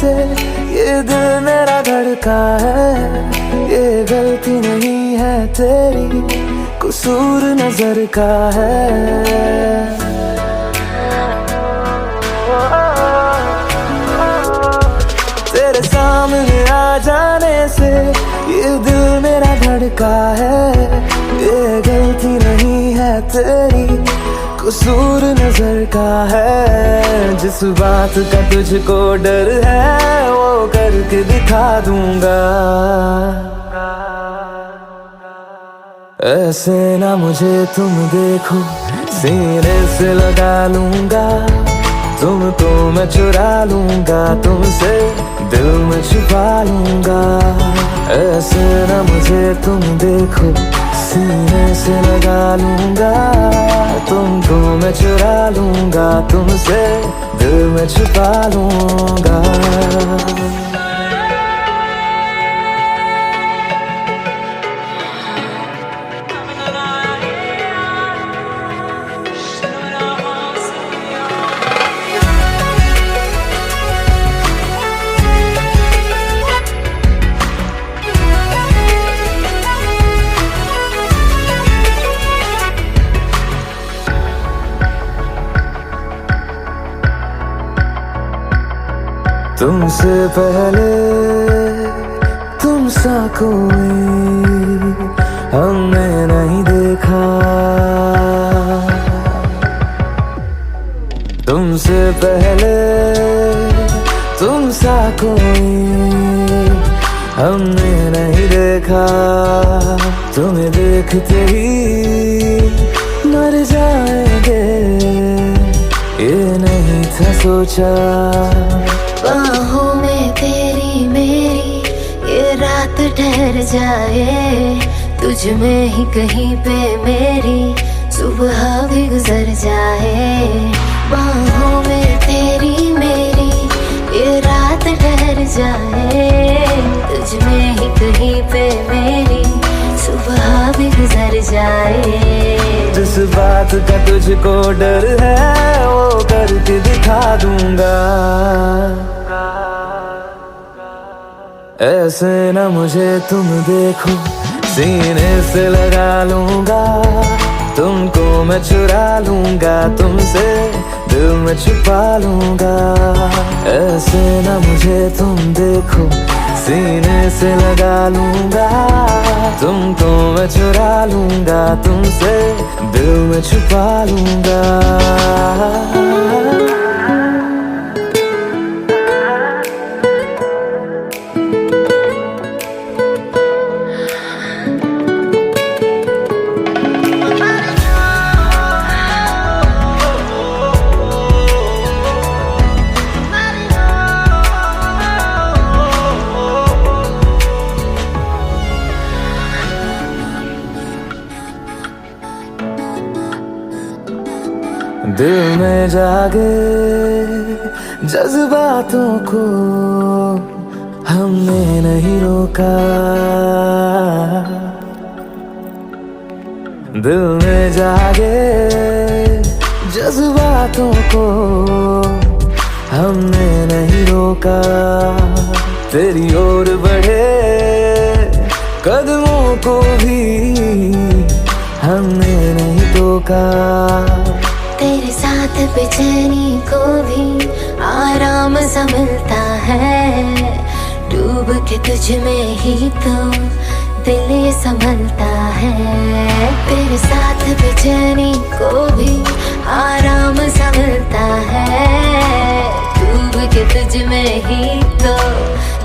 से ये दिल मेरा धड़का है। ये गलती नहीं है तेरी, कसूर नजर का है। तेरे सामने आ जाने से ये दिल मेरा धड़का है। ये गलती नहीं है तेरी, कसूर नजर का है। जिस बात का तुझको डर है वो करके दिखा दूंगा। ऐसे ना मुझे तुम देखो, सीने से लगा लूंगा। तुमको मैं चुरा लूंगा, तुमसे दिल में छुपा लूंगा। ऐसे ना मुझे तुम देखो, सीने से लगा लूंगा। तुमको मैं चुरा लूंगा, तुमसे दिल में छुपा लूंगा। तुमसे पहले तुम सा कोई हमने नहीं देखा। तुमसे पहले तुम सा कोई हमने नहीं देखा। तुम्हें देखते ही मर जाएंगे, ये नहीं था सोचा। बाहों में तेरी मेरी ये रात ठहर जाए। तुझ में ही कहीं पे मेरी सुबह भी गुजर जाए। बाहों में तेरी मेरी ये रात ठहर जाए। तुझ में ही कहीं पे मेरी सुबह भी गुजर जाए। जिस बात का तुझको डर है वो करके दिखा दूंगा। ऐसे ना मुझे तुम देखो, सीने से लगा लूंगा। तुमको मैं चुरा लूंगा, तुमसे दिल में छुपा लूंगा। ऐसे ना मुझे तुम देखो, सीने से लगा लूंगा। तुमको मैं चुरा लूंगा, तुमसे दिल में छुपा लूंगा। दिल में जागे जज्बातों को हमने नहीं रोका। दिल में जागे जज्बातों को हमने नहीं रोका। तेरी ओर बढ़े कदमों को भी हमने नहीं टोका। तेरे साथ बेचैनी को भी आराम सा मिलता है। डूब के तुझ में ही तो दिल ये संभलता है। तेरे साथ बेचैनी को भी आराम सा मिलता है। डूब के तुझ में ही तो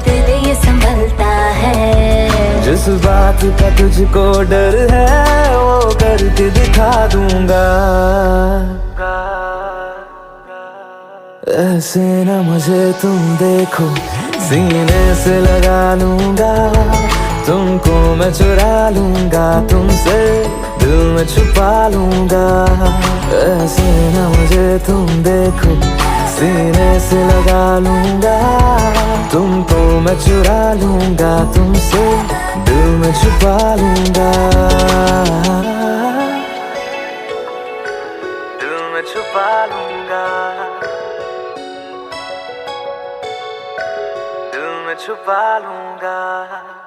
दिल ये संभलता है। जिस बात का तुझको डर है वो करके दिखा दूंगा। ऐसे ना मुझे तुम देखो, सीने से लगा लूंगा। तुमको मैं चुरा लूंगा, तुमसे दिल में छुपा लूंगा। ऐसे ना मुझे तुम देखो, सीने से लगा लूंगा। तुमको मैं चुरा लूंगा, तुमसे दिल में छुपा लूंगा। दिल में छुपा लूंगा। में छुपा लूंगा।